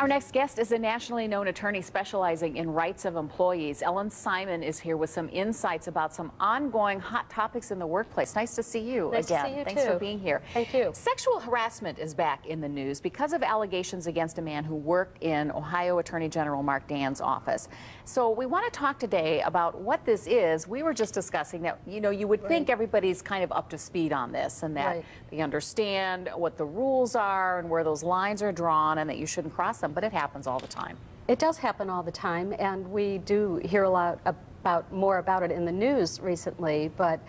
Our next guest is a nationally known attorney specializing in rights of employees. Ellen Simon is here with some insights about some ongoing hot topics in the workplace. Nice to see you nice again. To see you Thanks too. for being here. Thank you. Sexual harassment is back in the news because of allegations against a man who worked in Ohio Attorney General Mark Dan's office. So we want to talk today about what this is. We were just discussing that, you would think everybody's kind of up to speed on this and that they understand what the rules are and where those lines are drawn and that you shouldn't cross them, but it happens all the time. It does happen all the time, and we do hear a lot more about it in the news recently, but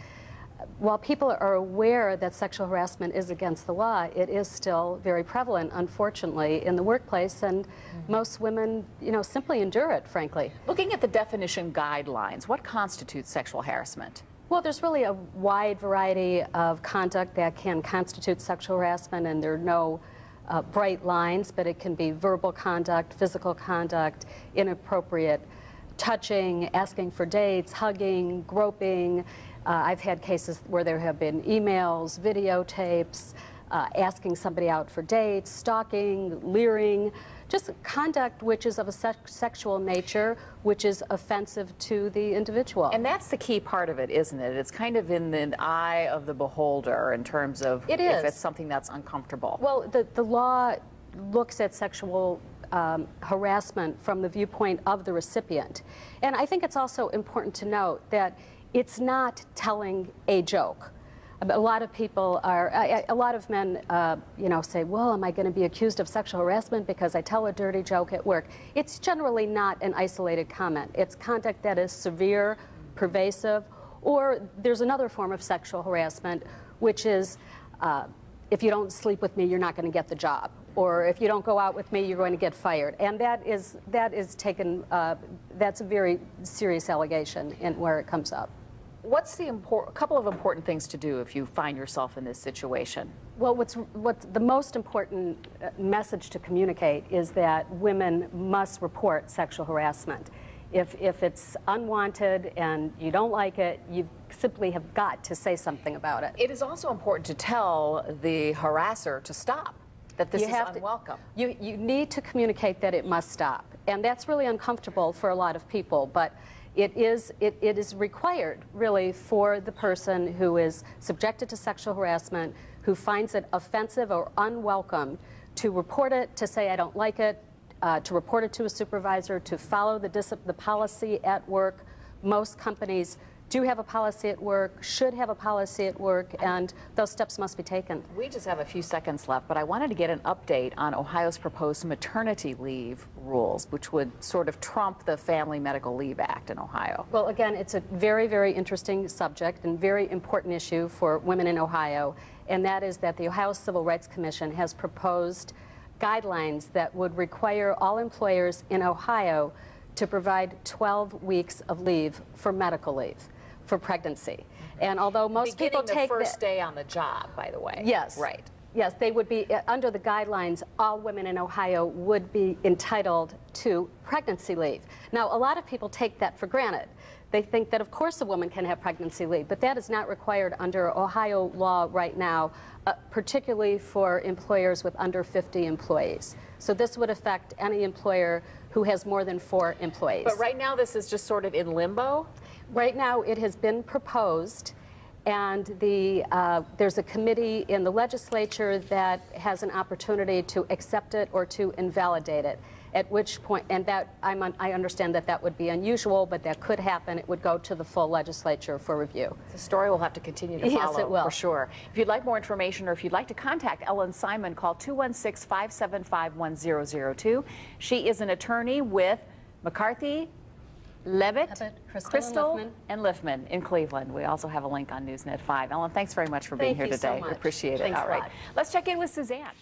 while people are aware that sexual harassment is against the law, it is still very prevalent, unfortunately, in the workplace, and most women, simply endure it, frankly. Looking at the definition guidelines, what constitutes sexual harassment? Well, there's really a wide variety of conduct that can constitute sexual harassment, and there are no bright lines, but it can be verbal conduct, physical conduct, inappropriate touching, asking for dates, hugging, groping. I've had cases where there have been emails, videotapes, asking somebody out for dates, stalking, leering, just conduct which is of a sexual nature, which is offensive to the individual. And that's the key part of it, isn't it? It's kind of in the eye of the beholder in terms of if it's something that's uncomfortable. Well, the law looks at sexual harassment from the viewpoint of the recipient. And I think it's also important to note that it's not telling a joke. A lot of people are, a lot of men, say, well, am I going to be accused of sexual harassment because I tell a dirty joke at work? It's generally not an isolated comment. It's conduct that is severe, pervasive, or there's another form of sexual harassment, which is, if you don't sleep with me, you're not going to get the job. Or if you don't go out with me, you're going to get fired. And that's a very serious allegation in where it comes up. What's the couple of important things to do if you find yourself in this situation? Well, what's the most important message to communicate is that women must report sexual harassment. If it's unwanted and you don't like it, you simply have got to say something about it. It is also important to tell the harasser to stop, that this is unwelcome. You need to communicate that it must stop. And that's really uncomfortable for a lot of people, but it is required, really, for the person who is subjected to sexual harassment, who finds it offensive or unwelcome, to report it, to say, I don't like it, to report it to a supervisor, to follow the policy at work. Most companies do have a policy at work, should have a policy at work, and those steps must be taken. We just have a few seconds left, but I wanted to get an update on Ohio's proposed maternity leave rules, which would sort of trump the Family Medical Leave Act in Ohio. Well, again, it's a very, very interesting subject and very important issue for women in Ohio, and that is that the Ohio Civil Rights Commission has proposed guidelines that would require all employers in Ohio to provide 12 weeks of leave for medical leave, for pregnancy. And although most people take the first day on the job, by the way. Yes. Right. Yes, they would be, under the guidelines, all women in Ohio would be entitled to pregnancy leave. Now, a lot of people take that for granted. They think that, of course, a woman can have pregnancy leave, but that is not required under Ohio law right now, particularly for employers with under 50 employees. So this would affect any employer who has more than 4 employees. But right now, this is just sort of in limbo? Right now, it has been proposed, and there's a committee in the legislature that has an opportunity to accept it or to invalidate it, at which point, and that I understand that that would be unusual, but that could happen. It would go to the full legislature for review. The story will have to continue to follow. Yes, it will. For sure. If you'd like more information or if you'd like to contact Ellen Simon, call 216-575-1002. She is an attorney with McCarthy, Levitt, Crystal, and Liffman in Cleveland. We also have a link on Newsnet 5. Ellen, thanks very much for being here today. So much. We appreciate it. Thanks All right. Let's check in with Suzanne.